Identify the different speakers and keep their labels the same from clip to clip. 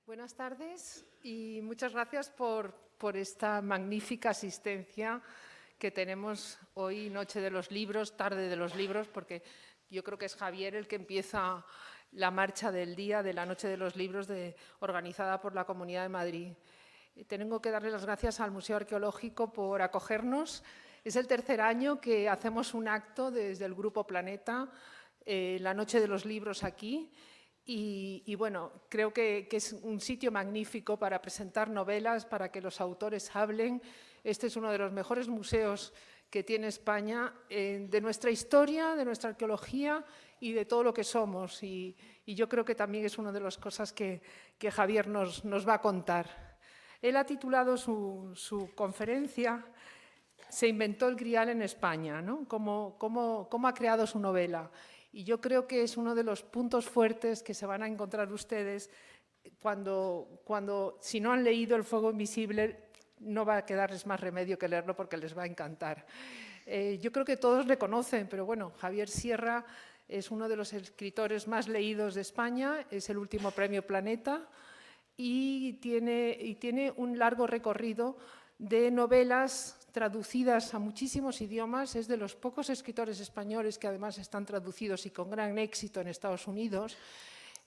Speaker 1: Buenas tardes y muchas gracias por esta magnífica asistencia que tenemos hoy, Noche de los Libros, Tarde de los Libros, porque yo creo que es Javier el que empieza la marcha del día de la Noche de los Libros organizada por la Comunidad de Madrid. Tengo que darle las gracias al Museo Arqueológico por acogernos. Es el tercer año que hacemos un acto desde el Grupo Planeta, la Noche de los Libros aquí. Y bueno, creo que es un sitio magnífico para presentar novelas, para que los autores hablen. Este es uno de los mejores museos que tiene España de nuestra historia, de nuestra arqueología y de todo lo que somos. Y yo creo que también es una de las cosas que Javier nos va a contar. Él ha titulado su conferencia "Se inventó el Grial en España", ¿no? ¿Cómo ha creado su novela? Y yo creo que es uno de los puntos fuertes que se van a encontrar ustedes cuando si no han leído El fuego invisible, no va a quedarles más remedio que leerlo porque les va a encantar. Yo creo que todos le conocen, pero bueno, Javier Sierra es uno de los escritores más leídos de España, es el último Premio Planeta y tiene un largo recorrido de novelas traducidas a muchísimos idiomas. Es de los pocos escritores españoles que además están traducidos y con gran éxito en Estados Unidos.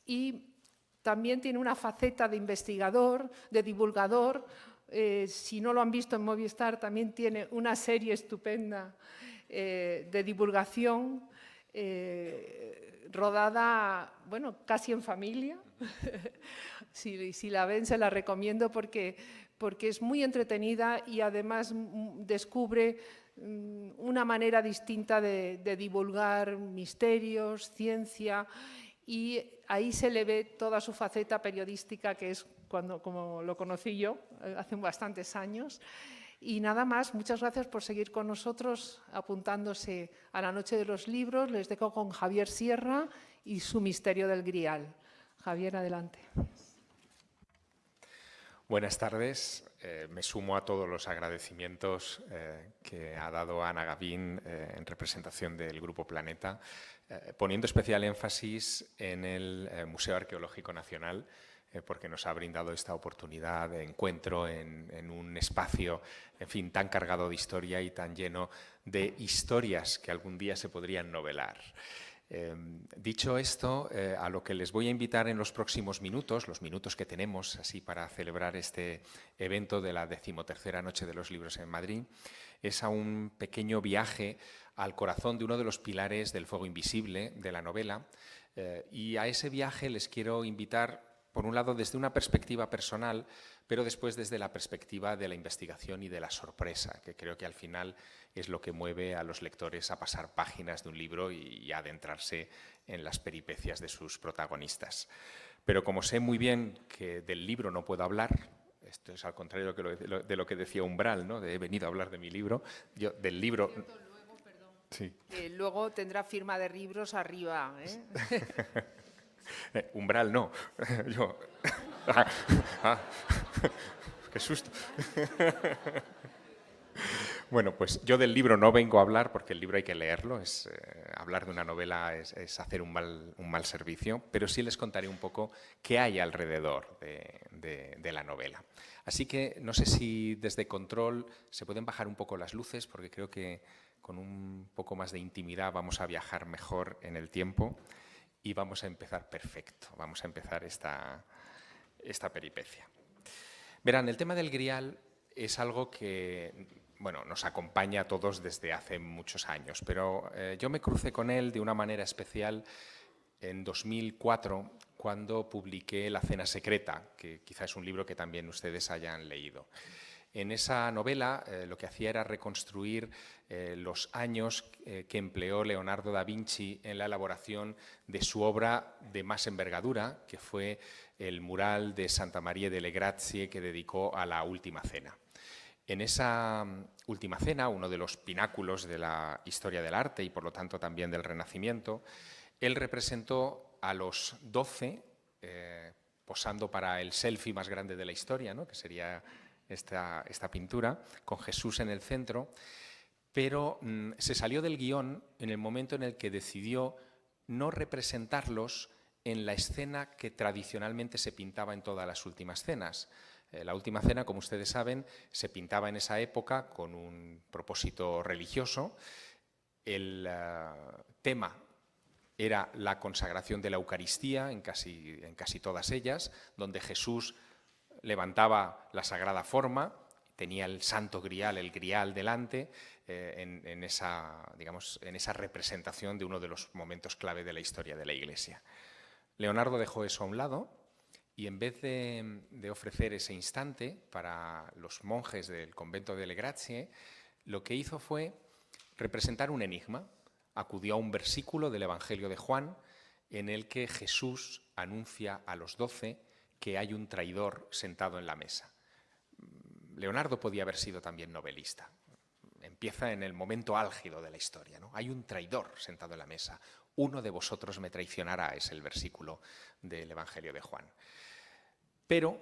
Speaker 1: Y también tiene una faceta de investigador, de divulgador. Si no lo han visto en Movistar, también tiene una serie estupenda de divulgación rodada, bueno, casi en familia. Si la ven, se la recomiendo porque es muy entretenida y además descubre una manera distinta de divulgar misterios, ciencia, y ahí se le ve toda su faceta periodística, que es como lo conocí yo hace bastantes años. Y nada más, muchas gracias por seguir con nosotros apuntándose a la Noche de los Libros. Les dejo con Javier Sierra y su Misterio del Grial. Javier, adelante.
Speaker 2: Buenas tardes. Me sumo a todos los agradecimientos que ha dado Ana Gavín en representación del Grupo Planeta, poniendo especial énfasis en el Museo Arqueológico Nacional, porque nos ha brindado esta oportunidad de encuentro en un espacio, en fin, tan cargado de historia y tan lleno de historias que algún día se podrían novelar. Dicho esto, a lo que les voy a invitar en los próximos minutos, los minutos que tenemos así para celebrar este evento de la 13ª Noche de los Libros en Madrid, es a un pequeño viaje al corazón de uno de los pilares del fuego invisible de la novela, y a ese viaje les quiero invitar, por un lado, desde una perspectiva personal, pero después desde la perspectiva de la investigación y de la sorpresa, que creo que al final es lo que mueve a los lectores a pasar páginas de un libro y a adentrarse en las peripecias de sus protagonistas. Pero como sé muy bien que del libro no puedo hablar, esto es al contrario de lo que decía Umbral, ¿no? De he venido a hablar de mi libro, yo del libro...
Speaker 1: Luego, perdón.
Speaker 2: Sí.
Speaker 1: Luego tendrá firma de libros arriba, ¿eh?
Speaker 2: Umbral no. Yo... ¡Qué susto! Bueno, pues yo del libro no vengo a hablar porque el libro hay que leerlo, hablar de una novela es hacer un mal servicio, pero sí les contaré un poco qué hay alrededor de la novela. Así que no sé si desde Control se pueden bajar un poco las luces, porque creo que con un poco más de intimidad vamos a viajar mejor en el tiempo y vamos a empezar perfecto, vamos a empezar esta peripecia. Verán, el tema del Grial es algo que, bueno, nos acompaña a todos desde hace muchos años, pero yo me crucé con él de una manera especial en 2004, cuando publiqué La cena secreta, que quizá es un libro que también ustedes hayan leído. En esa novela lo que hacía era reconstruir los años que empleó Leonardo da Vinci en la elaboración de su obra de más envergadura, que fue el mural de Santa Maria delle Grazie que dedicó a la Última Cena. En esa Última Cena, uno de los pináculos de la historia del arte y por lo tanto también del Renacimiento, él representó a los 12 posando para el selfie más grande de la historia, ¿no? Que sería esta pintura, con Jesús en el centro, pero se salió del guión en el momento en el que decidió no representarlos en la escena que tradicionalmente se pintaba en todas las últimas cenas. La última cena, como ustedes saben, se pintaba en esa época con un propósito religioso. El tema era la consagración de la Eucaristía en casi todas ellas, donde Jesús levantaba la sagrada forma, tenía el santo grial, el grial delante, en esa representación de uno de los momentos clave de la historia de la Iglesia. Leonardo dejó eso a un lado y en vez de ofrecer ese instante para los monjes del convento de Le Grazie, lo que hizo fue representar un enigma. Acudió a un versículo del Evangelio de Juan en el que Jesús anuncia a los 12 que hay un traidor sentado en la mesa. Leonardo podía haber sido también novelista. Empieza en el momento álgido de la historia, ¿no? Hay un traidor sentado en la mesa. Uno de vosotros me traicionará, es el versículo del Evangelio de Juan. Pero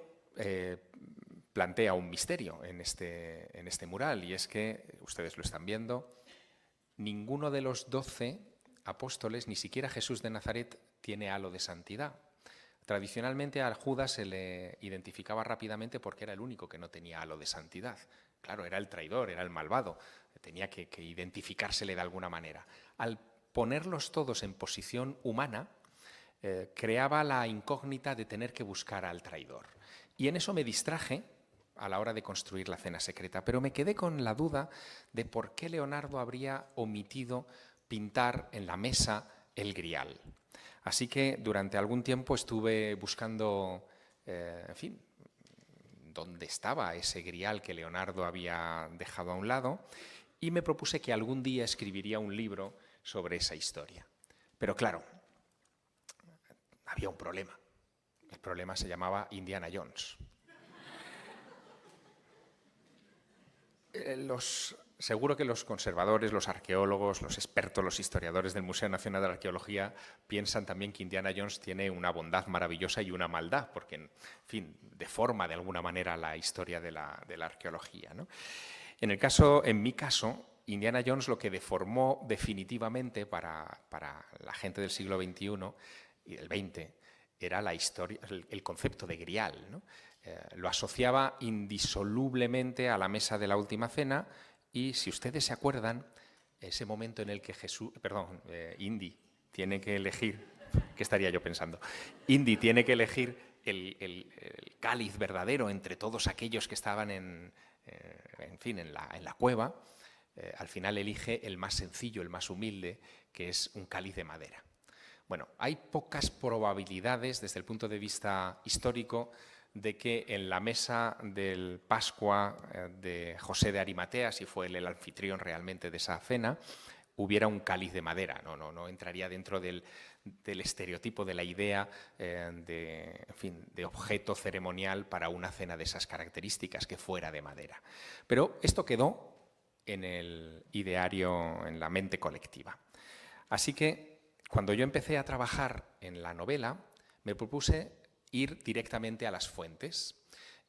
Speaker 2: plantea un misterio en este mural, y es que, ustedes lo están viendo, ninguno de los 12 apóstoles, ni siquiera Jesús de Nazaret, tiene halo de santidad. Tradicionalmente a Judas se le identificaba rápidamente porque era el único que no tenía halo de santidad. Claro, era el traidor, era el malvado, tenía que identificársele de alguna manera. Al ponerlos todos en posición humana, creaba la incógnita de tener que buscar al traidor. Y en eso me distraje a la hora de construir la cena secreta, pero me quedé con la duda de por qué Leonardo habría omitido pintar en la mesa el grial. Así que durante algún tiempo estuve buscando, dónde estaba ese grial que Leonardo había dejado a un lado, y me propuse que algún día escribiría un libro sobre esa historia. Pero claro, había un problema. El problema se llamaba Indiana Jones. Seguro que los conservadores, los arqueólogos, los expertos, los historiadores del Museo Nacional de la Arqueología piensan también que Indiana Jones tiene una bondad maravillosa y una maldad, porque, en fin, deforma de alguna manera la historia de la arqueología, ¿no? En mi caso, Indiana Jones lo que deformó definitivamente para la gente del siglo XXI y del XX era la historia, el concepto de grial, ¿no? Lo asociaba indisolublemente a la mesa de la última cena y, si ustedes se acuerdan, ese momento en el que Indy tiene que elegir, ¿qué estaría yo pensando? Indy tiene que elegir el cáliz verdadero entre todos aquellos que estaban en la cueva. Al final elige el más sencillo, el más humilde, que es un cáliz de madera. Bueno, hay pocas probabilidades desde el punto de vista histórico de que en la mesa del Pascua de José de Arimatea, si fue él el anfitrión realmente de esa cena, hubiera un cáliz de madera. No entraría dentro del estereotipo de la idea de objeto ceremonial para una cena de esas características, que fuera de madera. Pero esto quedó en el ideario, en la mente colectiva. Así que, cuando yo empecé a trabajar en la novela, me propuse ir directamente a las fuentes,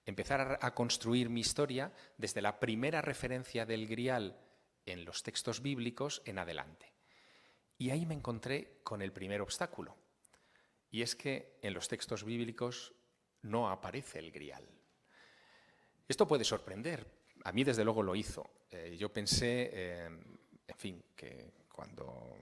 Speaker 2: empezar a construir mi historia desde la primera referencia del grial en los textos bíblicos en adelante. Y ahí me encontré con el primer obstáculo, y es que en los textos bíblicos no aparece el grial. Esto puede sorprender, a mí desde luego lo hizo. Yo pensé, que cuando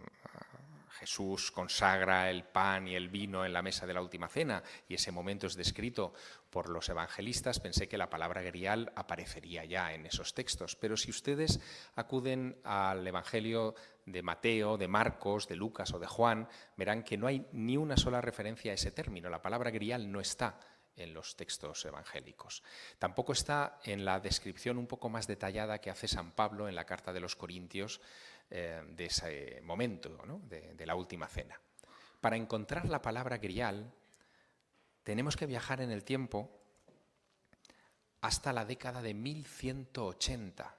Speaker 2: Jesús consagra el pan y el vino en la mesa de la última cena, y ese momento es descrito por los evangelistas, pensé que la palabra grial aparecería ya en esos textos. Pero si ustedes acuden al Evangelio de Mateo, de Marcos, de Lucas o de Juan, verán que no hay ni una sola referencia a ese término. La palabra grial no está en los textos evangélicos. Tampoco está en la descripción un poco más detallada que hace San Pablo en la carta de los Corintios, de ese momento, ¿no? de la última cena. Para encontrar la palabra grial tenemos que viajar en el tiempo hasta la década de 1180.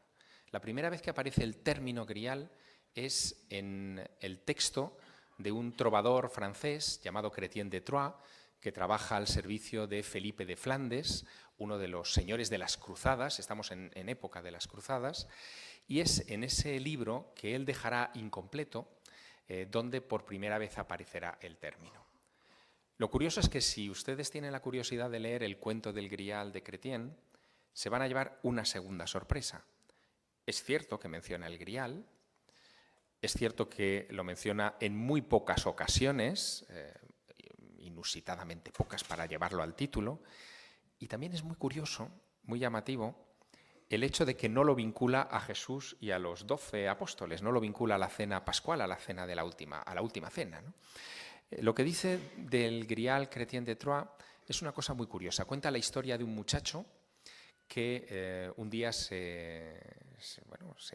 Speaker 2: La primera vez que aparece el término grial es en el texto de un trovador francés llamado Chrétien de Troyes, que trabaja al servicio de Felipe de Flandes, uno de los señores de las cruzadas. Estamos en época de las cruzadas, y es en ese libro que él dejará incompleto donde por primera vez aparecerá el término. Lo curioso es que si ustedes tienen la curiosidad de leer el cuento del Grial de Chrétien, se van a llevar una segunda sorpresa. Es cierto que menciona el Grial, es cierto que lo menciona en muy pocas ocasiones, inusitadamente pocas para llevarlo al título, y también es muy curioso, muy llamativo, el hecho de que no lo vincula a Jesús y a los 12 apóstoles, no lo vincula a la cena pascual, a la cena de a la última cena, ¿no? Lo que dice del Grial Chrétien de Troyes es una cosa muy curiosa. Cuenta la historia de un muchacho que un día se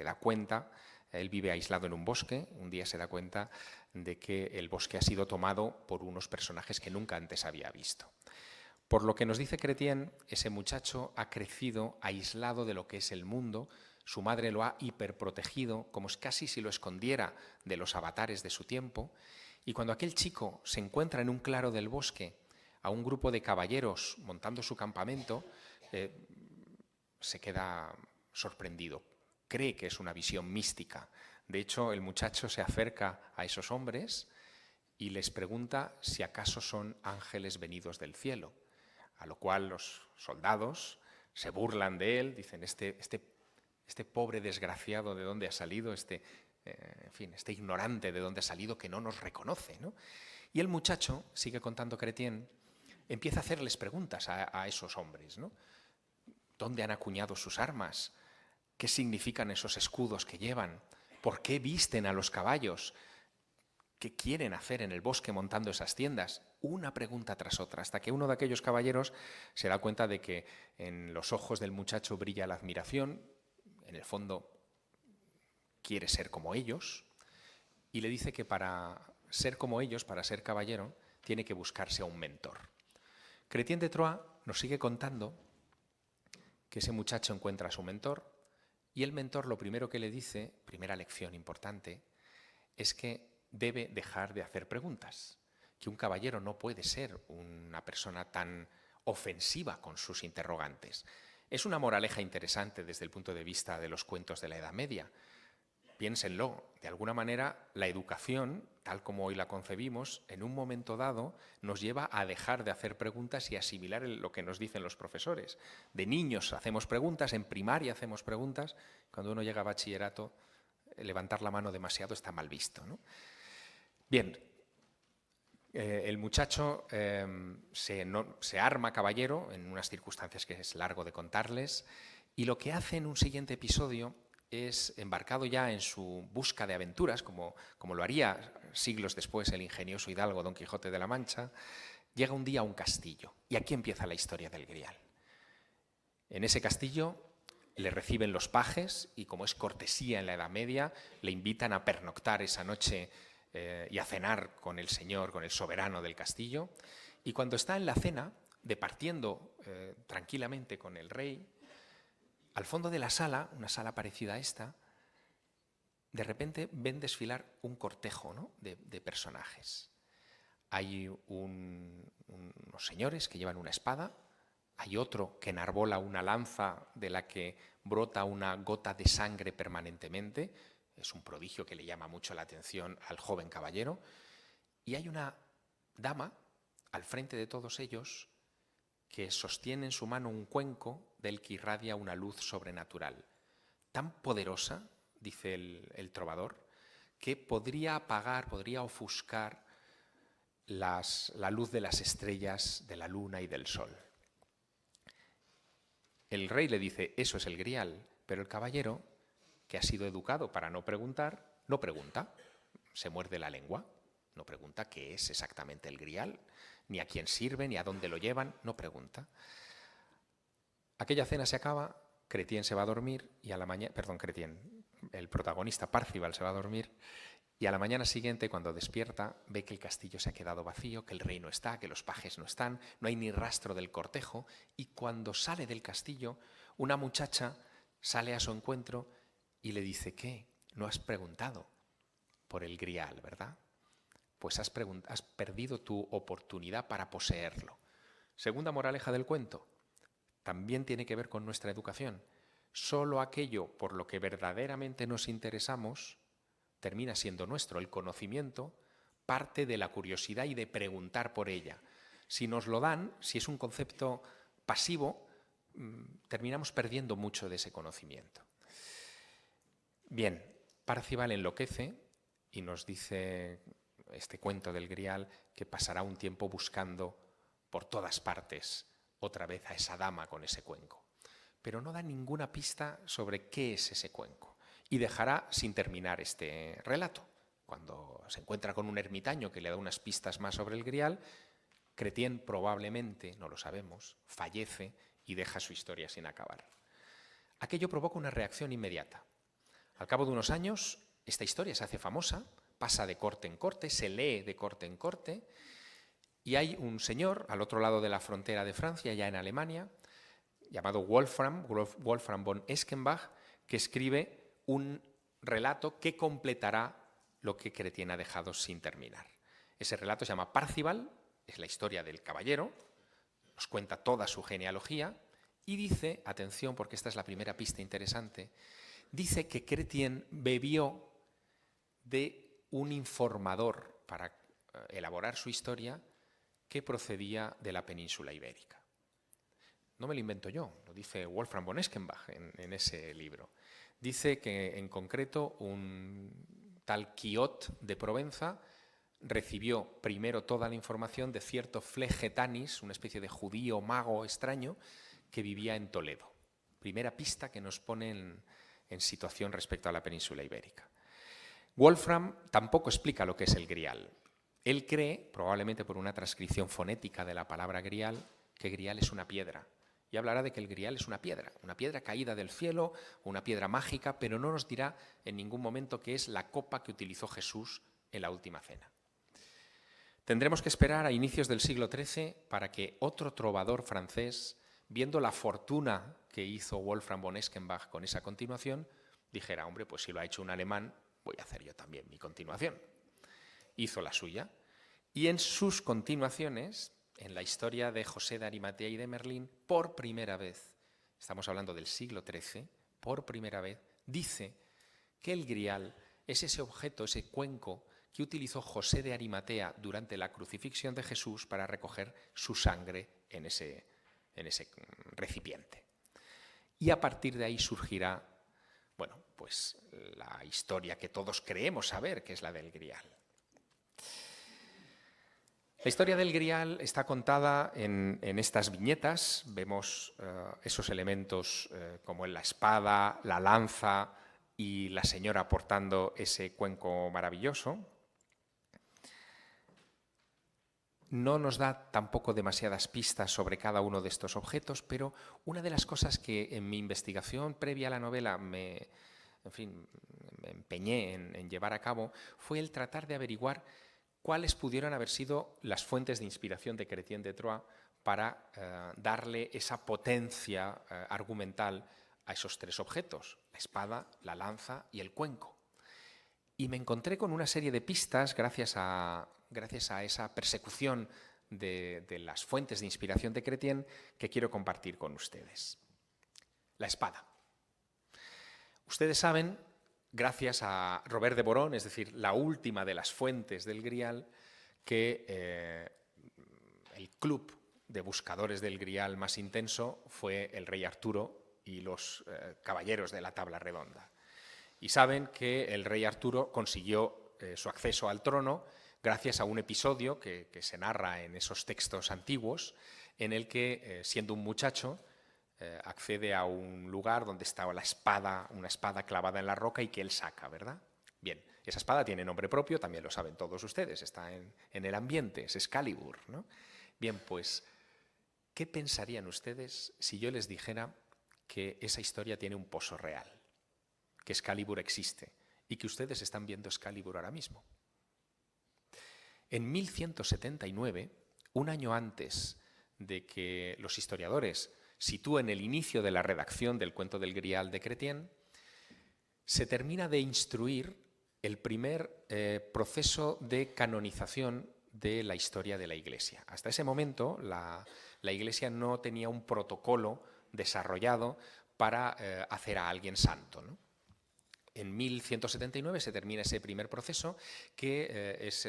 Speaker 2: da cuenta, él vive aislado en un bosque, un día se da cuenta de que el bosque ha sido tomado por unos personajes que nunca antes había visto. Por lo que nos dice Chrétien, ese muchacho ha crecido aislado de lo que es el mundo, su madre lo ha hiperprotegido, como casi si lo escondiera de los avatares de su tiempo, y cuando aquel chico se encuentra en un claro del bosque a un grupo de caballeros montando su campamento, se queda sorprendido, cree que es una visión mística. De hecho, el muchacho se acerca a esos hombres y les pregunta si acaso son ángeles venidos del cielo, a lo cual los soldados se burlan de él, dicen, este pobre desgraciado, ¿de dónde ha salido? Este ignorante, ¿de dónde ha salido? Que no nos reconoce, ¿no? Y el muchacho, sigue contando Chrétien, empieza a hacerles preguntas a esos hombres, ¿no? ¿Dónde han acuñado sus armas? ¿Qué significan esos escudos que llevan? ¿Por qué visten a los caballos? ¿Qué quieren hacer en el bosque montando esas tiendas? Una pregunta tras otra, hasta que uno de aquellos caballeros se da cuenta de que en los ojos del muchacho brilla la admiración, en el fondo quiere ser como ellos, y le dice que para ser como ellos, para ser caballero, tiene que buscarse a un mentor. Chrétien de Troyes nos sigue contando que ese muchacho encuentra a su mentor, y el mentor lo primero que le dice, primera lección importante, es que debe dejar de hacer preguntas, que un caballero no puede ser una persona tan ofensiva con sus interrogantes. Es una moraleja interesante desde el punto de vista de los cuentos de la Edad Media. Piénsenlo, de alguna manera la educación, tal como hoy la concebimos, en un momento dado nos lleva a dejar de hacer preguntas y asimilar lo que nos dicen los profesores. De niños hacemos preguntas, en primaria hacemos preguntas, cuando uno llega a bachillerato, levantar la mano demasiado está mal visto, ¿no? Bien, el muchacho se arma caballero en unas circunstancias que es largo de contarles, y lo que hace en un siguiente episodio es, embarcado ya en su busca de aventuras, como lo haría siglos después el ingenioso hidalgo Don Quijote de la Mancha, llega un día a un castillo, y aquí empieza la historia del Grial. En ese castillo le reciben los pajes y, como es cortesía en la Edad Media, le invitan a pernoctar esa noche y a cenar con el señor, con el soberano del castillo. Y cuando está en la cena, departiendo tranquilamente con el rey, al fondo de la sala, una sala parecida a esta, de repente ven desfilar un cortejo, ¿no?, de personajes. Hay unos señores que llevan una espada, hay otro que enarbola una lanza de la que brota una gota de sangre permanentemente, es un prodigio que le llama mucho la atención al joven caballero, y hay una dama al frente de todos ellos que sostiene en su mano un cuenco del que irradia una luz sobrenatural, tan poderosa, dice el trovador, que podría apagar, podría ofuscar la luz de las estrellas, de la luna y del sol. El rey le dice, eso es el Grial, pero el caballero, que ha sido educado para no preguntar, no pregunta, se muerde la lengua, no pregunta qué es exactamente el Grial, ni a quién sirve, ni a dónde lo llevan, no pregunta. Aquella cena se acaba, Chrétien se va a dormir, y a la mañana, Chrétien, el protagonista Parcival se va a dormir, y a la mañana siguiente, cuando despierta, ve que el castillo se ha quedado vacío, que el rey no está, que los pajes no están, no hay ni rastro del cortejo, y cuando sale del castillo, una muchacha sale a su encuentro y le dice, ¿qué? No has preguntado por el Grial, ¿verdad? Pues has perdido tu oportunidad para poseerlo. Segunda moraleja del cuento, también tiene que ver con nuestra educación. Solo aquello por lo que verdaderamente nos interesamos termina siendo nuestro. El conocimiento parte de la curiosidad y de preguntar por ella. Si nos lo dan, si es un concepto pasivo, terminamos perdiendo mucho de ese conocimiento. Bien, Parzival enloquece y nos dice este cuento del Grial que pasará un tiempo buscando por todas partes otra vez a esa dama con ese cuenco. Pero no da ninguna pista sobre qué es ese cuenco y dejará sin terminar este relato. Cuando se encuentra con un ermitaño que le da unas pistas más sobre el Grial, Chrétien probablemente, no lo sabemos, fallece y deja su historia sin acabar. Aquello provoca una reacción inmediata. Al cabo de unos años, esta historia se hace famosa, pasa de corte en corte, se lee de corte en corte, y hay un señor al otro lado de la frontera de Francia, ya en Alemania, llamado Wolfram von Eschenbach, que escribe un relato que completará lo que Chrétien ha dejado sin terminar. Ese relato se llama Parzival, es la historia del caballero, nos cuenta toda su genealogía y dice, atención porque esta es la primera pista interesante, dice que Chrétien bebió de un informador para elaborar su historia que procedía de la península ibérica. No me lo invento yo, lo dice Wolfram von Eschenbach en ese libro. Dice que en concreto un tal Quiot de Provenza recibió primero toda la información de cierto Flegetanis, una especie de judío mago extraño que vivía en Toledo. Primera pista que nos pone en situación respecto a la península ibérica. Wolfram tampoco explica lo que es el Grial. Él cree, probablemente por una transcripción fonética de la palabra Grial, que Grial es una piedra. Y hablará de que el Grial es una piedra caída del cielo, una piedra mágica, pero no nos dirá en ningún momento que es la copa que utilizó Jesús en la última cena. Tendremos que esperar a inicios del siglo XIII para que otro trovador francés, viendo la fortuna que hizo Wolfram von Eschenbach con esa continuación, dijera, hombre, pues si lo ha hecho un alemán, voy a hacer yo también mi continuación. Hizo la suya y en sus continuaciones, en la historia de José de Arimatea y de Merlín, por primera vez, estamos hablando del siglo XIII, por primera vez, dice que el Grial es ese objeto, ese cuenco que utilizó José de Arimatea durante la crucifixión de Jesús para recoger su sangre en ese recipiente. Y a partir de ahí surgirá, bueno, pues la historia que todos creemos saber, que es la del Grial. La historia del Grial está contada en estas viñetas. Vemos esos elementos como en la espada, la lanza y la señora portando ese cuenco maravilloso. No nos da tampoco demasiadas pistas sobre cada uno de estos objetos, pero una de las cosas que en mi investigación previa a la novela me empeñé en llevar a cabo fue el tratar de averiguar cuáles pudieron haber sido las fuentes de inspiración de Chrétien de Troyes para darle esa potencia argumental a esos tres objetos, la espada, la lanza y el cuenco. Y me encontré con una serie de pistas gracias a esa persecución de las fuentes de inspiración de Chrétien que quiero compartir con ustedes. La espada. Ustedes saben, gracias a Robert de Borón, es decir, la última de las fuentes del Grial, que el club de buscadores del Grial más intenso fue el rey Arturo y los caballeros de la tabla redonda. Y saben que el rey Arturo consiguió su acceso al trono gracias a un episodio que se narra en esos textos antiguos, en el que, siendo un muchacho, accede a un lugar donde está una espada clavada en la roca y que él saca, ¿verdad? Bien, esa espada tiene nombre propio, también lo saben todos ustedes, está en el ambiente, es Excalibur, ¿no? Bien, pues, ¿qué pensarían ustedes si yo les dijera que esa historia tiene un poso real? Que Excalibur existe y que ustedes están viendo Excalibur ahora mismo. En 1179, un año antes de que los historiadores sitúen el inicio de la redacción del cuento del Grial de Chrétien, se termina de instruir el primer proceso de canonización de la historia de la Iglesia. Hasta ese momento, la Iglesia no tenía un protocolo desarrollado para hacer a alguien santo, ¿no? En 1179 se termina ese primer proceso, que es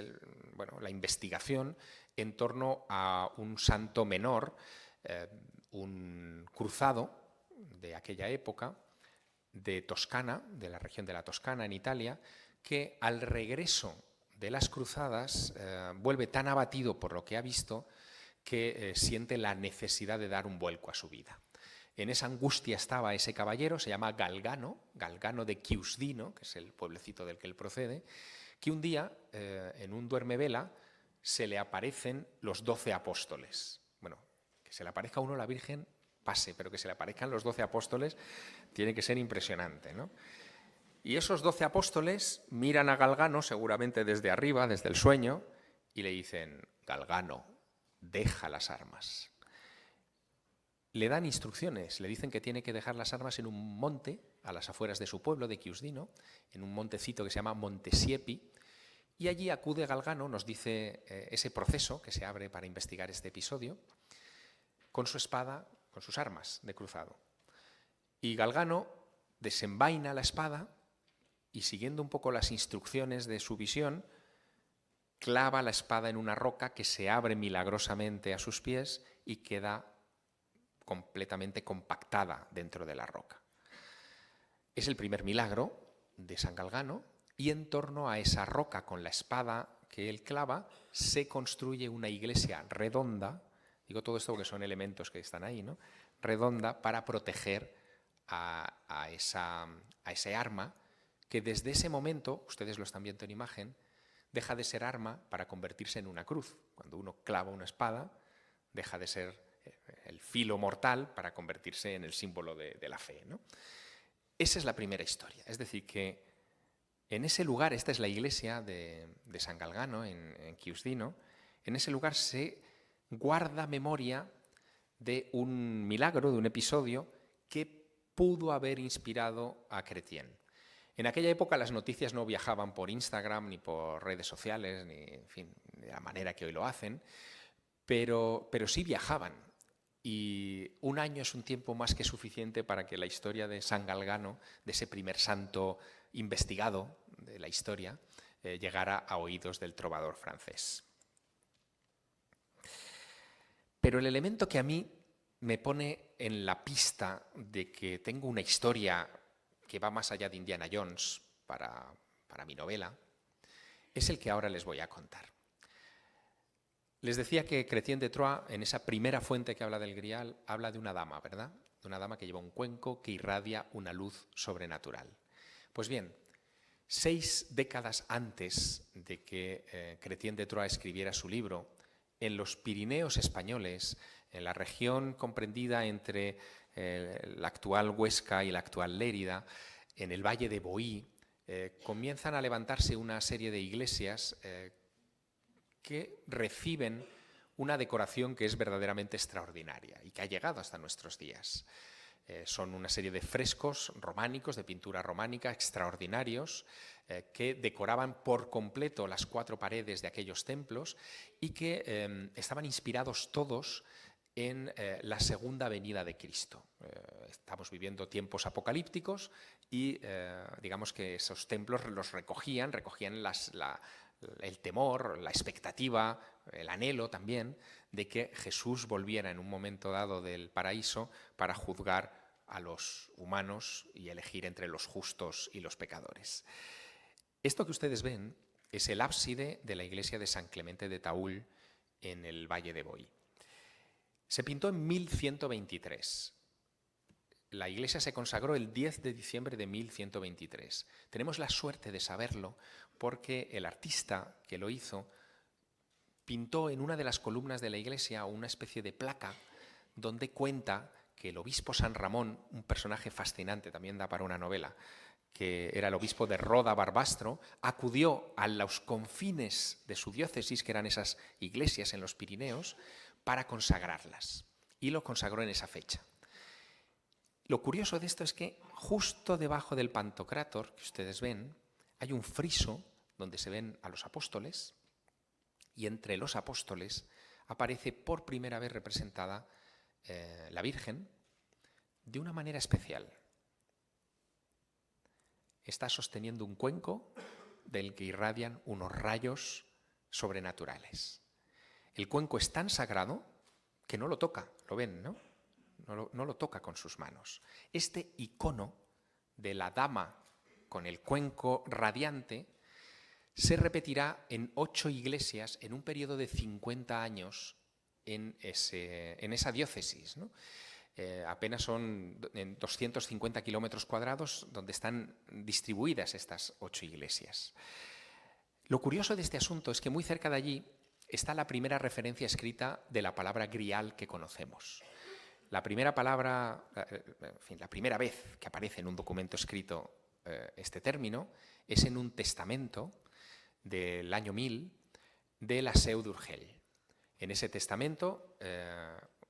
Speaker 2: la investigación en torno a un santo menor, un cruzado de aquella época, de Toscana, de la región de la Toscana en Italia, que al regreso de las cruzadas vuelve tan abatido por lo que ha visto que siente la necesidad de dar un vuelco a su vida. En esa angustia estaba ese caballero, se llama Galgano, Galgano de Chiusdino, que es el pueblecito del que él procede, que un día, en un duermevela, se le aparecen los 12 apóstoles. Bueno, que se le aparezca a uno la Virgen, pase, pero que se le aparezcan los 12 apóstoles tiene que ser impresionante, ¿no? Y esos 12 apóstoles miran a Galgano, seguramente desde arriba, desde el sueño, y le dicen: Galgano, deja las armas. Le dan instrucciones, le dicen que tiene que dejar las armas en un monte, a las afueras de su pueblo, de Chiusdino, en un montecito que se llama Monte Siepi, y allí acude Galgano, nos dice ese proceso que se abre para investigar este episodio, con su espada, con sus armas de cruzado. Y Galgano desenvaina la espada y, siguiendo un poco las instrucciones de su visión, clava la espada en una roca que se abre milagrosamente a sus pies y queda completamente compactada dentro de la roca. Es el primer milagro de San Galgano, y en torno a esa roca con la espada que él clava se construye una iglesia redonda, digo todo esto porque son elementos que están ahí, ¿no? Redonda, para proteger a ese arma que desde ese momento, ustedes lo están viendo en imagen, deja de ser arma para convertirse en una cruz. Cuando uno clava una espada, deja de ser el filo mortal para convertirse en el símbolo de la fe, ¿no? Esa es la primera historia. Es decir, que en ese lugar, esta es la iglesia de San Galgano, en Chiusdino, en ese lugar se guarda memoria de un milagro, de un episodio que pudo haber inspirado a Chrétien. En aquella época las noticias no viajaban por Instagram, ni por redes sociales, ni, en fin, de la manera que hoy lo hacen, pero sí viajaban. Y un año es un tiempo más que suficiente para que la historia de San Galgano, de ese primer santo investigado de la historia, llegara a oídos del trovador francés. Pero el elemento que a mí me pone en la pista de que tengo una historia que va más allá de Indiana Jones para mi novela, es el que ahora les voy a contar. Les decía que Chrétien de Troyes, en esa primera fuente que habla del Grial, habla de una dama, ¿verdad? De una dama que lleva un cuenco que irradia una luz sobrenatural. Pues bien, 6 décadas antes de que Chrétien de Troyes escribiera su libro, en los Pirineos españoles, en la región comprendida entre la actual Huesca y la actual Lérida, en el valle de Boí, comienzan a levantarse una serie de iglesias que reciben una decoración que es verdaderamente extraordinaria y que ha llegado hasta nuestros días. Son una serie de frescos románicos, de pintura románica, extraordinarios, que decoraban por completo las 4 paredes de aquellos templos y que estaban inspirados todos en la segunda venida de Cristo. Estamos viviendo tiempos apocalípticos y digamos que esos templos los recogían el temor, la expectativa, el anhelo también de que Jesús volviera en un momento dado del paraíso para juzgar a los humanos y elegir entre los justos y los pecadores. Esto que ustedes ven es el ábside de la iglesia de San Clemente de Taúl en el Valle de Boí. Se pintó en 1123. La iglesia se consagró el 10 de diciembre de 1123. Tenemos la suerte de saberlo porque el artista que lo hizo pintó en una de las columnas de la iglesia una especie de placa donde cuenta que el obispo San Ramón, un personaje fascinante, también da para una novela, que era el obispo de Roda Barbastro, acudió a los confines de su diócesis, que eran esas iglesias en los Pirineos, para consagrarlas. Y lo consagró en esa fecha. Lo curioso de esto es que justo debajo del Pantocrátor, que ustedes ven, hay un friso donde se ven a los apóstoles, y entre los apóstoles aparece por primera vez representada la Virgen de una manera especial. Está sosteniendo un cuenco del que irradian unos rayos sobrenaturales. El cuenco es tan sagrado que no lo toca, lo ven, ¿no? No lo toca con sus manos. Este icono de la dama con el cuenco radiante se repetirá en 8 iglesias en un periodo de 50 años en esa diócesis, ¿no? Apenas son en 250 kilómetros cuadrados donde están distribuidas estas 8 iglesias. Lo curioso de este asunto es que muy cerca de allí está la primera referencia escrita de la palabra grial que conocemos. La primera palabra, en fin, la primera vez que aparece en un documento escrito este término es en un testamento del año 1000 de la Seu d'Urgell. En ese testamento,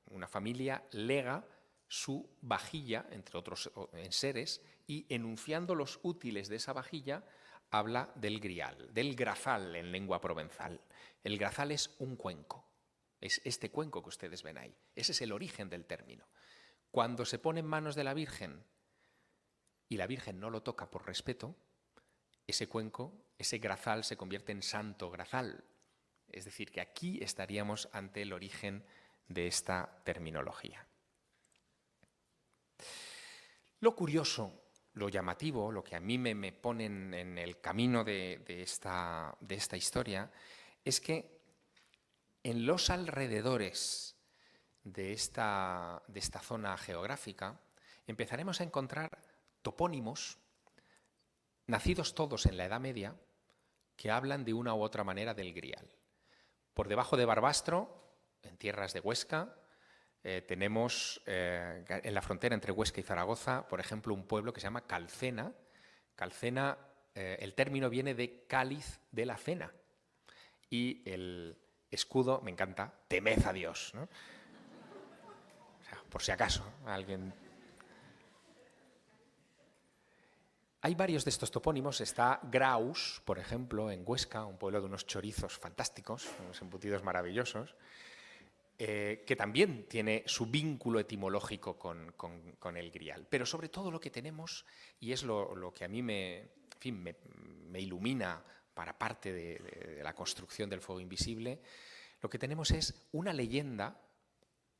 Speaker 2: una familia lega su vajilla, entre otros enseres, y enunciando los útiles de esa vajilla, habla del grial, del grazal en lengua provenzal. El grazal es un cuenco, es este cuenco que ustedes ven ahí. Ese es el origen del término. Cuando se pone en manos de la Virgen y la Virgen no lo toca por respeto, ese cuenco, ese grazal se convierte en santo grazal. Es decir, que aquí estaríamos ante el origen de esta terminología. Lo curioso, lo llamativo, lo que a mí me pone en el camino de esta historia, es que en los alrededores de esta zona geográfica empezaremos a encontrar topónimos, nacidos todos en la Edad Media, que hablan de una u otra manera del Grial. Por debajo de Barbastro, en tierras de Huesca, tenemos en la frontera entre Huesca y Zaragoza, por ejemplo, un pueblo que se llama Calcena. Calcena, el término viene de cáliz de la cena. Y el escudo, me encanta, temed a Dios, ¿no? O sea, por si acaso alguien... Hay varios de estos topónimos. Está Graus, por ejemplo, en Huesca, un pueblo de unos chorizos fantásticos, unos embutidos maravillosos, que también tiene su vínculo etimológico con el Grial. Pero sobre todo lo que tenemos, y es lo que a mí me ilumina para parte de la construcción del fuego invisible, lo que tenemos es una leyenda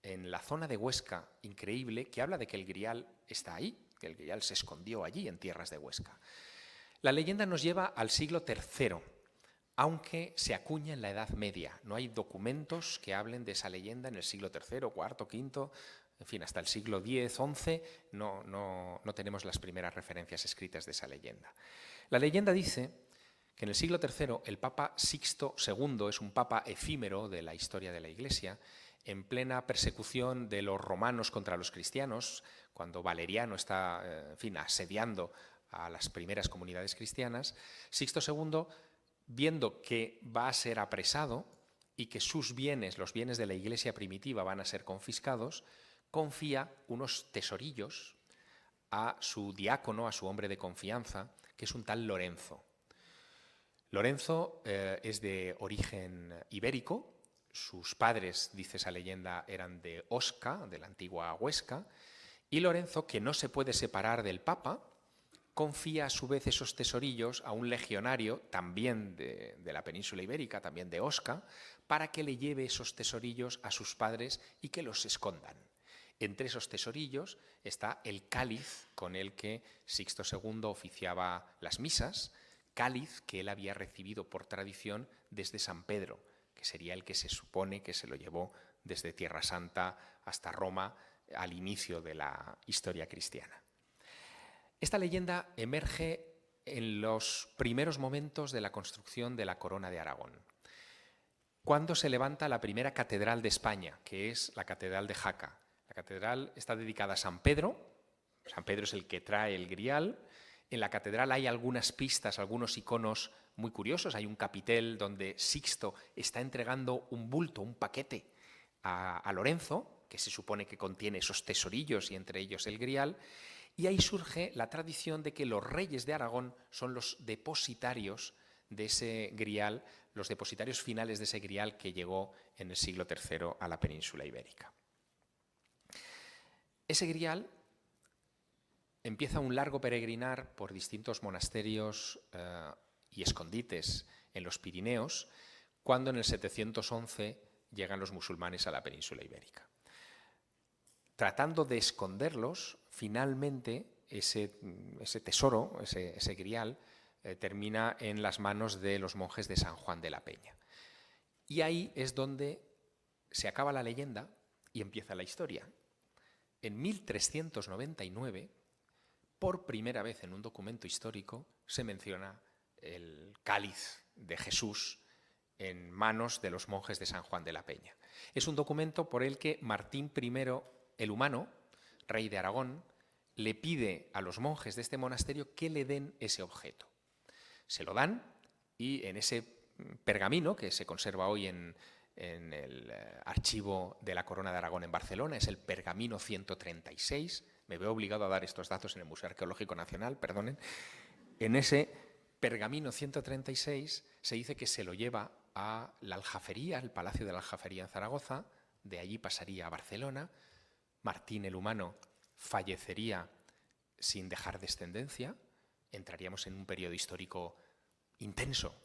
Speaker 2: en la zona de Huesca increíble que habla de que el Grial está ahí, que el Grial se escondió allí en tierras de Huesca. La leyenda nos lleva al siglo III, aunque se acuña en la Edad Media. No hay documentos que hablen de esa leyenda en el siglo III, IV, V, en fin, hasta el siglo X, XI, no tenemos las primeras referencias escritas de esa leyenda. La leyenda dice que en el siglo III el Papa Sixto II es un papa efímero de la historia de la Iglesia, en plena persecución de los romanos contra los cristianos, cuando Valeriano está, asediando a las primeras comunidades cristianas. Sixto II, viendo que va a ser apresado y que sus bienes, los bienes de la Iglesia primitiva, van a ser confiscados, confía unos tesorillos a su diácono, a su hombre de confianza, que es un tal Lorenzo. Lorenzo es de origen ibérico. Sus padres, dice esa leyenda, eran de Osca, de la antigua Huesca, y Lorenzo, que no se puede separar del Papa, confía a su vez esos tesorillos a un legionario, también de la península ibérica, también de Osca, para que le lleve esos tesorillos a sus padres y que los escondan. Entre esos tesorillos está el cáliz con el que Sixto II oficiaba las misas, cáliz que él había recibido por tradición desde San Pedro, que sería el que se supone que se lo llevó desde Tierra Santa hasta Roma al inicio de la historia cristiana. Esta leyenda emerge en los primeros momentos de la construcción de la Corona de Aragón, cuando se levanta la primera catedral de España, que es la Catedral de Jaca. La catedral está dedicada a San Pedro. San Pedro es el que trae el Grial. En la catedral hay algunas pistas, algunos iconos muy curiosos. Hay un capitel donde Sixto está entregando un bulto, un paquete a Lorenzo, que se supone que contiene esos tesorillos y entre ellos el Grial. Y ahí surge la tradición de que los reyes de Aragón son los depositarios de ese Grial, los depositarios finales de ese Grial que llegó en el siglo III a la península ibérica. Ese Grial empieza un largo peregrinar por distintos monasterios y escondites en los Pirineos, cuando en el 711 llegan los musulmanes a la península ibérica. Tratando de esconderlos, finalmente ese tesoro, ese grial, termina en las manos de los monjes de San Juan de la Peña. Y ahí es donde se acaba la leyenda y empieza la historia. En 1399, por primera vez en un documento histórico, se menciona el cáliz de Jesús en manos de los monjes de San Juan de la Peña. Es un documento por el que Martín I el Humano, rey de Aragón, le pide a los monjes de este monasterio que le den ese objeto. Se lo dan y en ese pergamino, que se conserva hoy en el archivo de la Corona de Aragón en Barcelona, es el pergamino 136, me veo obligado a dar estos datos en el Museo Arqueológico Nacional, perdonen, en ese pergamino 136 se dice que se lo lleva a la Aljafería, el Palacio de la Aljafería en Zaragoza, de allí pasaría a Barcelona. Martín el Humano fallecería sin dejar descendencia, entraríamos en un periodo histórico intenso,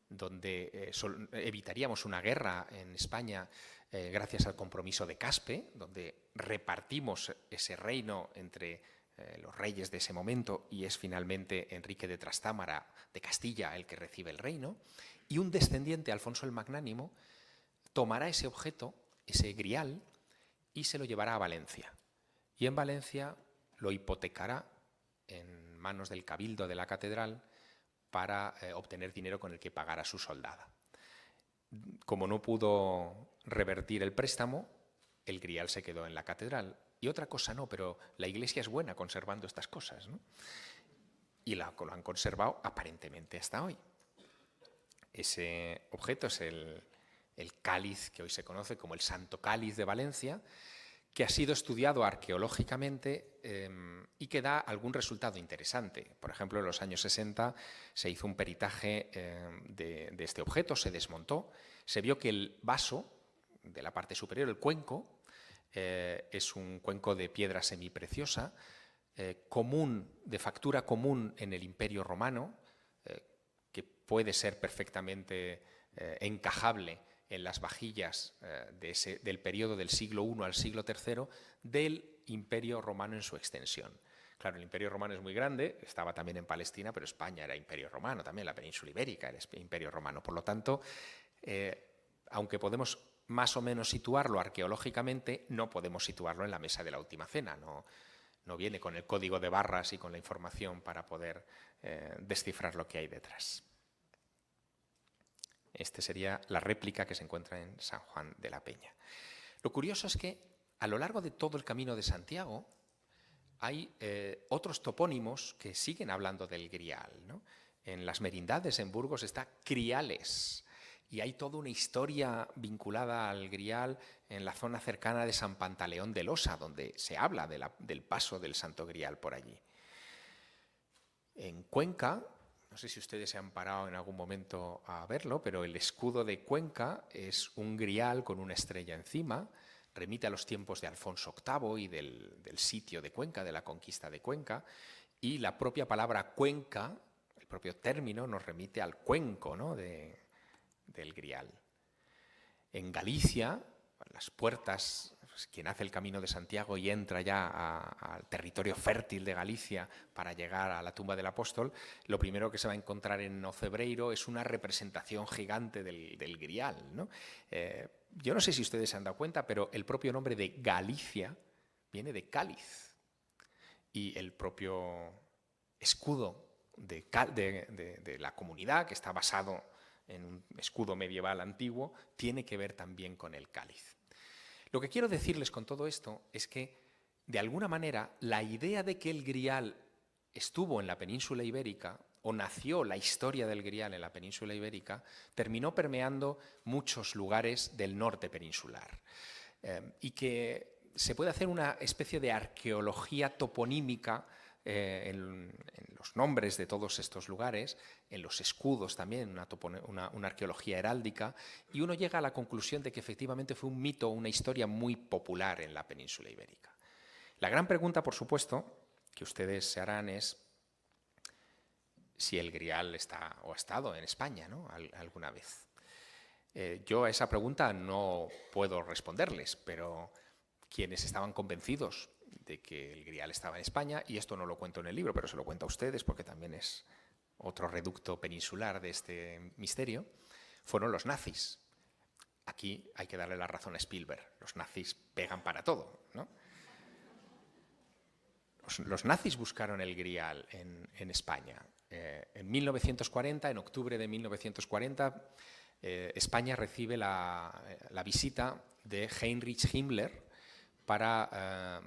Speaker 2: donde evitaríamos una guerra en España gracias al compromiso de Caspe, donde repartimos ese reino entre los reyes de ese momento y es finalmente Enrique de Trastámara de Castilla el que recibe el reino, y un descendiente, Alfonso el Magnánimo, tomará ese objeto, ese grial, y se lo llevará a Valencia. Y en Valencia lo hipotecará en manos del cabildo de la catedral para obtener dinero con el que pagar a su soldada. Como no pudo revertir el préstamo, el grial se quedó en la catedral. Y otra cosa no, pero la Iglesia es buena conservando estas cosas, ¿no? Y lo han conservado aparentemente hasta hoy. Ese objeto es el cáliz que hoy se conoce como el Santo Cáliz de Valencia, que ha sido estudiado arqueológicamente y que da algún resultado interesante. Por ejemplo, en los años 60 se hizo un peritaje de este objeto, se desmontó, se vio que el vaso de la parte superior, el cuenco, es un cuenco de piedra semipreciosa, común, de factura común en el Imperio Romano, que puede ser perfectamente encajable en las vajillas del periodo del siglo I al siglo III del Imperio Romano en su extensión. Claro, el Imperio Romano es muy grande, estaba también en Palestina, pero España era Imperio Romano, también la península ibérica era Imperio Romano. Por lo tanto, aunque podemos más o menos situarlo arqueológicamente, no podemos situarlo en la mesa de la Última Cena, no viene con el código de barras y con la información para poder descifrar lo que hay detrás. Esta sería la réplica que se encuentra en San Juan de la Peña. Lo curioso es que a lo largo de todo el Camino de Santiago hay otros topónimos que siguen hablando del grial, ¿no? En las merindades en Burgos está Criales y hay toda una historia vinculada al grial en la zona cercana de San Pantaleón de Losa, donde se habla del paso del Santo Grial por allí. En Cuenca, no sé si ustedes se han parado en algún momento a verlo, pero el escudo de Cuenca es un grial con una estrella encima, remite a los tiempos de Alfonso VIII y del sitio de Cuenca, de la conquista de Cuenca, y la propia palabra Cuenca, el propio término, nos remite al cuenco, ¿no?, del grial. En Galicia, las puertas, quien hace el Camino de Santiago y entra ya al territorio fértil de Galicia para llegar a la tumba del apóstol, lo primero que se va a encontrar en Ocebreiro es una representación gigante del grial, ¿no? Yo no sé si ustedes se han dado cuenta, pero el propio nombre de Galicia viene de cáliz y el propio escudo de la comunidad, que está basado en un escudo medieval antiguo, tiene que ver también con el cáliz. Lo que quiero decirles con todo esto es que, de alguna manera, la idea de que el grial estuvo en la península ibérica, o nació la historia del grial en la península ibérica, terminó permeando muchos lugares del norte peninsular. Y que se puede hacer una especie de arqueología toponímica en los nombres de todos estos lugares, en los escudos también, una arqueología heráldica, y uno llega a la conclusión de que efectivamente fue un mito, una historia muy popular en la península ibérica. La gran pregunta, por supuesto, que ustedes se harán es si el grial está o ha estado en España, ¿no?, alguna vez. Yo a esa pregunta no puedo responderles, pero quienes estaban convencidos de que el Grial estaba en España, y esto no lo cuento en el libro, pero se lo cuento a ustedes porque también es otro reducto peninsular de este misterio, fueron los nazis. Aquí hay que darle la razón a Spielberg. Los nazis pegan para todo, ¿no? Los nazis buscaron el Grial en España. En 1940, en octubre de 1940, España recibe la visita de Heinrich Himmler para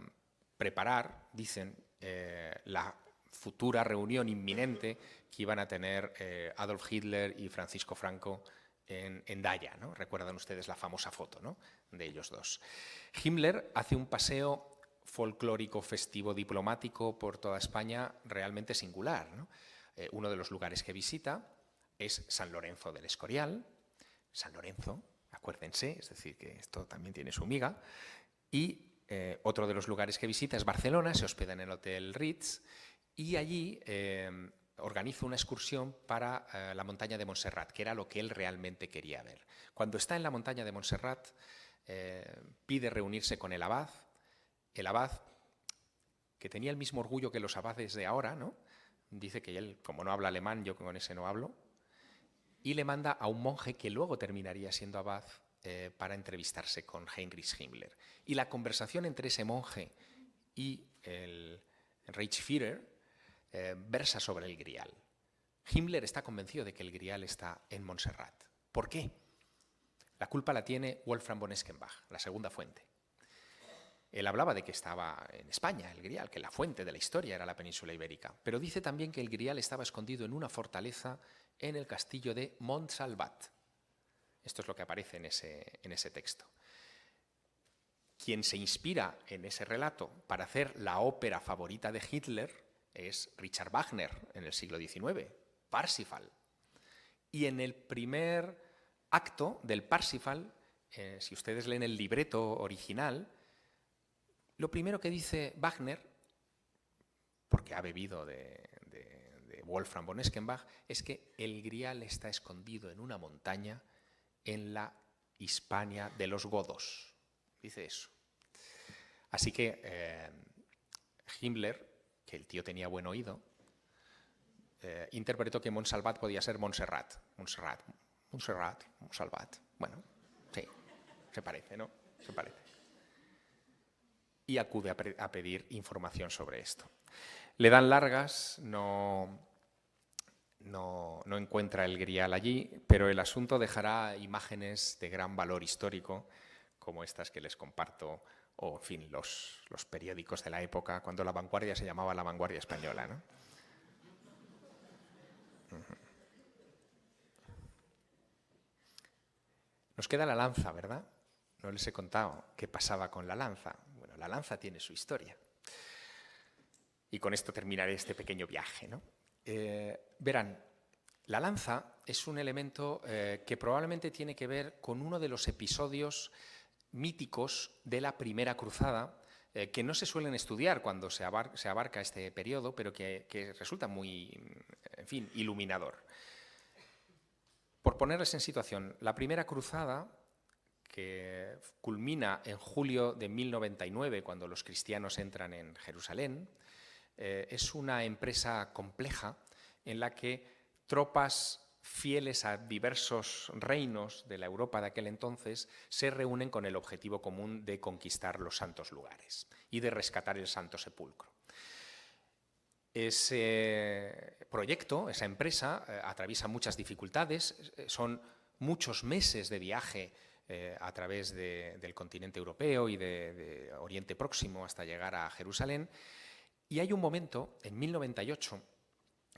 Speaker 2: preparar, dicen, la futura reunión inminente que iban a tener Adolf Hitler y Francisco Franco en Daya, ¿no? Recuerdan ustedes la famosa foto, ¿no?, de ellos dos. Himmler hace un paseo folclórico, festivo, diplomático por toda España realmente singular, ¿no? Uno de los lugares que visita es San Lorenzo del Escorial. San Lorenzo, acuérdense, es decir, que esto también tiene su miga. Y otro de los lugares que visita es Barcelona, se hospeda en el Hotel Ritz y allí organiza una excursión para la montaña de Montserrat, que era lo que él realmente quería ver. Cuando está en la montaña de Montserrat, pide reunirse con el abad, que tenía el mismo orgullo que los abades de ahora, ¿no? Dice que él, como no habla alemán, yo con ese no hablo, y le manda a un monje que luego terminaría siendo abad para entrevistarse con Heinrich Himmler. Y la conversación entre ese monje y el Reichsführer versa sobre el Grial. Himmler está convencido de que el Grial está en Montserrat. ¿Por qué? La culpa la tiene Wolfram von Eschenbach, la segunda fuente. Él hablaba de que estaba en España, el Grial, que la fuente de la historia era la península ibérica, pero dice también que el Grial estaba escondido en una fortaleza en el castillo de Montsalvat. Esto es lo que aparece en ese texto. Quien se inspira en ese relato para hacer la ópera favorita de Hitler es Richard Wagner en el siglo XIX, Parsifal. Y en el primer acto del Parsifal, si ustedes leen el libreto original, lo primero que dice Wagner, porque ha bebido de Wolfram von Eschenbach, es que el Grial está escondido en una montaña en la Hispania de los godos. Dice eso. Así que Himmler, que el tío tenía buen oído, interpretó que Montsalvat podía ser Montserrat. Montsalvat. Bueno, sí, se parece, ¿no? Se parece. Y acude a pedir información sobre esto. Le dan largas, no encuentra el Grial allí, pero el asunto dejará imágenes de gran valor histórico, como estas que les comparto, o en fin, los periódicos de la época, cuando La Vanguardia se llamaba La Vanguardia Española, ¿no? Nos queda la lanza, ¿verdad? No les he contado qué pasaba con la lanza. Bueno, la lanza tiene su historia. Y con esto terminaré este pequeño viaje, ¿no? Verán, la lanza es un elemento que probablemente tiene que ver con uno de los episodios míticos de la Primera Cruzada, que no se suelen estudiar cuando se abarca este periodo, pero que resulta muy, en fin, iluminador. Por ponerles en situación, la Primera Cruzada, que culmina en julio de 1099, cuando los cristianos entran en Jerusalén, es una empresa compleja en la que tropas fieles a diversos reinos de la Europa de aquel entonces se reúnen con el objetivo común de conquistar los santos lugares y de rescatar el Santo Sepulcro. Ese proyecto, esa empresa, atraviesa muchas dificultades, son muchos meses de viaje a través del continente europeo y de Oriente Próximo hasta llegar a Jerusalén. Y hay un momento, en 1098,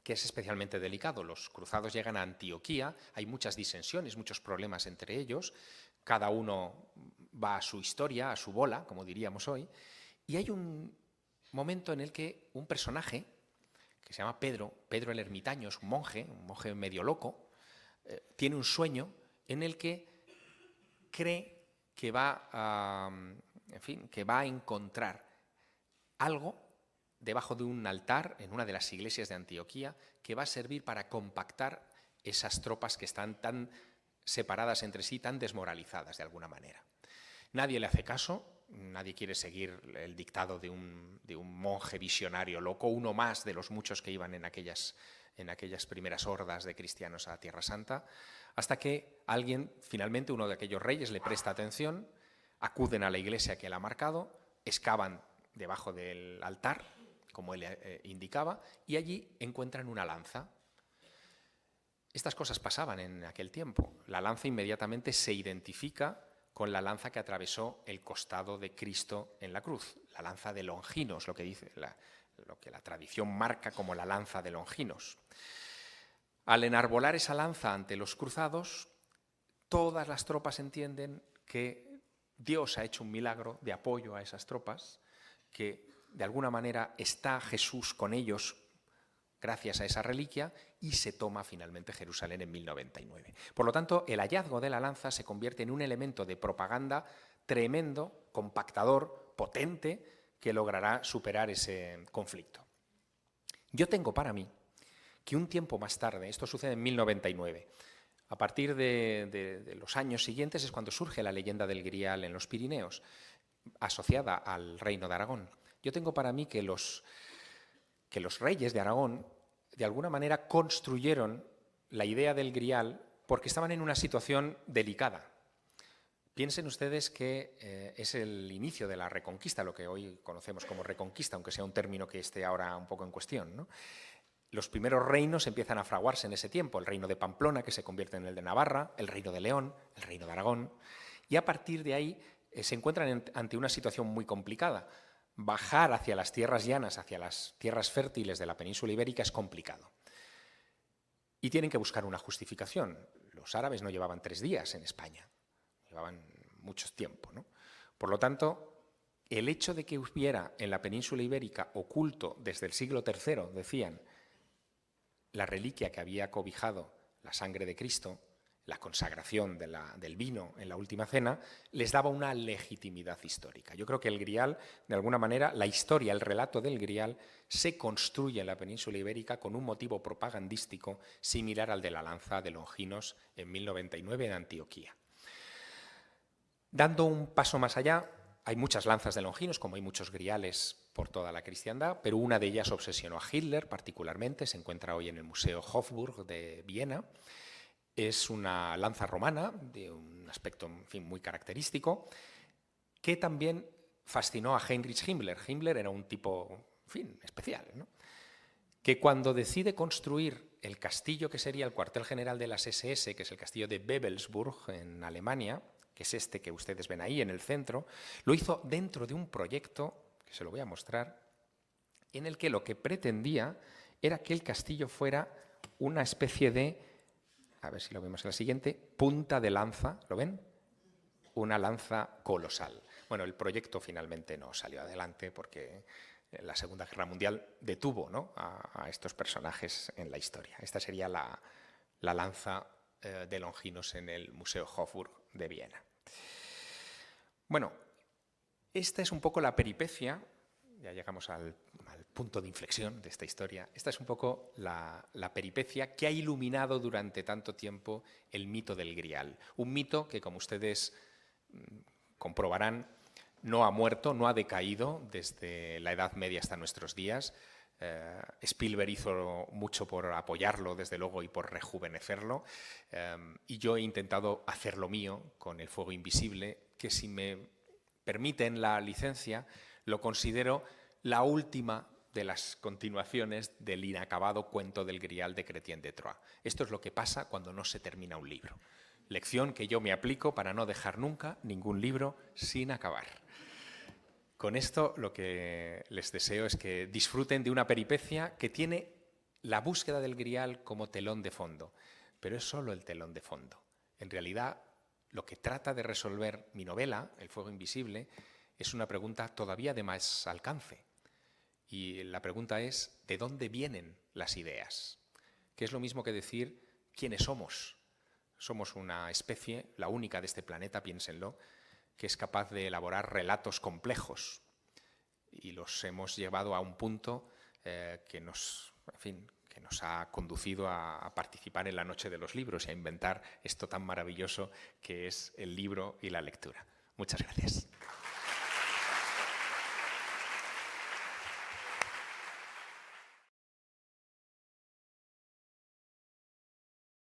Speaker 2: que es especialmente delicado. Los cruzados llegan a Antioquía, hay muchas disensiones, muchos problemas entre ellos, cada uno va a su historia, a su bola, como diríamos hoy, y hay un momento en el que un personaje, que se llama Pedro el Ermitaño, es un monje medio loco, tiene un sueño en el que cree que va a encontrar algo debajo de un altar en una de las iglesias de Antioquía que va a servir para compactar esas tropas que están tan separadas entre sí, tan desmoralizadas de alguna manera. Nadie le hace caso, nadie quiere seguir el dictado de un monje visionario loco, uno más de los muchos que iban en aquellas primeras hordas de cristianos a Tierra Santa, hasta que alguien, finalmente uno de aquellos reyes, le presta atención, acuden a la iglesia que él ha marcado, excavan debajo del altar, como él indicaba, y allí encuentran una lanza. Estas cosas pasaban en aquel tiempo. La lanza inmediatamente se identifica con la lanza que atravesó el costado de Cristo en la cruz, la lanza de Longinos, lo que dice lo que la tradición marca como la lanza de Longinos. Al enarbolar esa lanza ante los cruzados, todas las tropas entienden que Dios ha hecho un milagro de apoyo a esas tropas, que de alguna manera está Jesús con ellos gracias a esa reliquia, y se toma finalmente Jerusalén en 1099. Por lo tanto, el hallazgo de la lanza se convierte en un elemento de propaganda tremendo, compactador, potente, que logrará superar ese conflicto. Yo tengo para mí que un tiempo más tarde, esto sucede en 1099, a partir de los años siguientes es cuando surge la leyenda del Grial en los Pirineos, asociada al reino de Aragón. Yo tengo para mí que los reyes de Aragón, de alguna manera, construyeron la idea del Grial porque estaban en una situación delicada. Piensen ustedes que es el inicio de la Reconquista, lo que hoy conocemos como Reconquista, aunque sea un término que esté ahora un poco en cuestión, ¿no? Los primeros reinos empiezan a fraguarse en ese tiempo, el reino de Pamplona, que se convierte en el de Navarra, el reino de León, el reino de Aragón, y a partir de ahí se encuentran ante una situación muy complicada. Bajar hacia las tierras llanas, hacia las tierras fértiles de la península ibérica es complicado. Y tienen que buscar una justificación. Los árabes no llevaban 3 días en España, llevaban mucho tiempo, ¿no? Por lo tanto, el hecho de que hubiera en la península ibérica oculto desde el siglo III, decían, la reliquia que había cobijado la sangre de Cristo, la consagración del vino en la última cena, les daba una legitimidad histórica. Yo creo que el Grial, de alguna manera, la historia, el relato del Grial, se construye en la península ibérica con un motivo propagandístico similar al de la lanza de Longinos en 1099 en Antioquía. Dando un paso más allá, hay muchas lanzas de Longinos, como hay muchos griales por toda la cristiandad, pero una de ellas obsesionó a Hitler particularmente, se encuentra hoy en el Museo Hofburg de Viena. Es una lanza romana de un aspecto, en fin, muy característico, que también fascinó a Heinrich Himmler. Himmler era un tipo, en fin, especial, ¿no? Que cuando decide construir el castillo que sería el cuartel general de las SS, que es el castillo de Bebelsburg en Alemania, que es este que ustedes ven ahí en el centro, lo hizo dentro de un proyecto, que se lo voy a mostrar, en el que lo que pretendía era que el castillo fuera una especie de, a ver si lo vemos en la siguiente, punta de lanza, ¿lo ven? Una lanza colosal. Bueno, el proyecto finalmente no salió adelante porque la Segunda Guerra Mundial detuvo, ¿no?, a estos personajes en la historia. Esta sería la lanza de Longinos en el Museo Hofburg de Viena. Bueno, esta es un poco la peripecia, ya llegamos al punto de inflexión de esta historia. Esta es un poco la peripecia que ha iluminado durante tanto tiempo el mito del Grial. Un mito que, como ustedes comprobarán, no ha muerto, no ha decaído desde la Edad Media hasta nuestros días. Spielberg hizo mucho por apoyarlo, desde luego, y por rejuvenecerlo. Y yo he intentado hacer lo mío con El fuego invisible, que, si me permiten la licencia, lo considero la última de las continuaciones del inacabado cuento del Grial de Chrétien de Troyes. Esto es lo que pasa cuando no se termina un libro. Lección que yo me aplico para no dejar nunca ningún libro sin acabar. Con esto lo que les deseo es que disfruten de una peripecia que tiene la búsqueda del Grial como telón de fondo, pero es solo el telón de fondo. En realidad, lo que trata de resolver mi novela, El fuego invisible, es una pregunta todavía de más alcance. Y la pregunta es, ¿de dónde vienen las ideas? Que es lo mismo que decir, ¿quiénes somos? Somos una especie, la única de este planeta, piénsenlo, que es capaz de elaborar relatos complejos. Y los hemos llevado a un punto que que nos ha conducido a participar en la Noche de los Libros y a inventar esto tan maravilloso que es el libro y la lectura. Muchas gracias.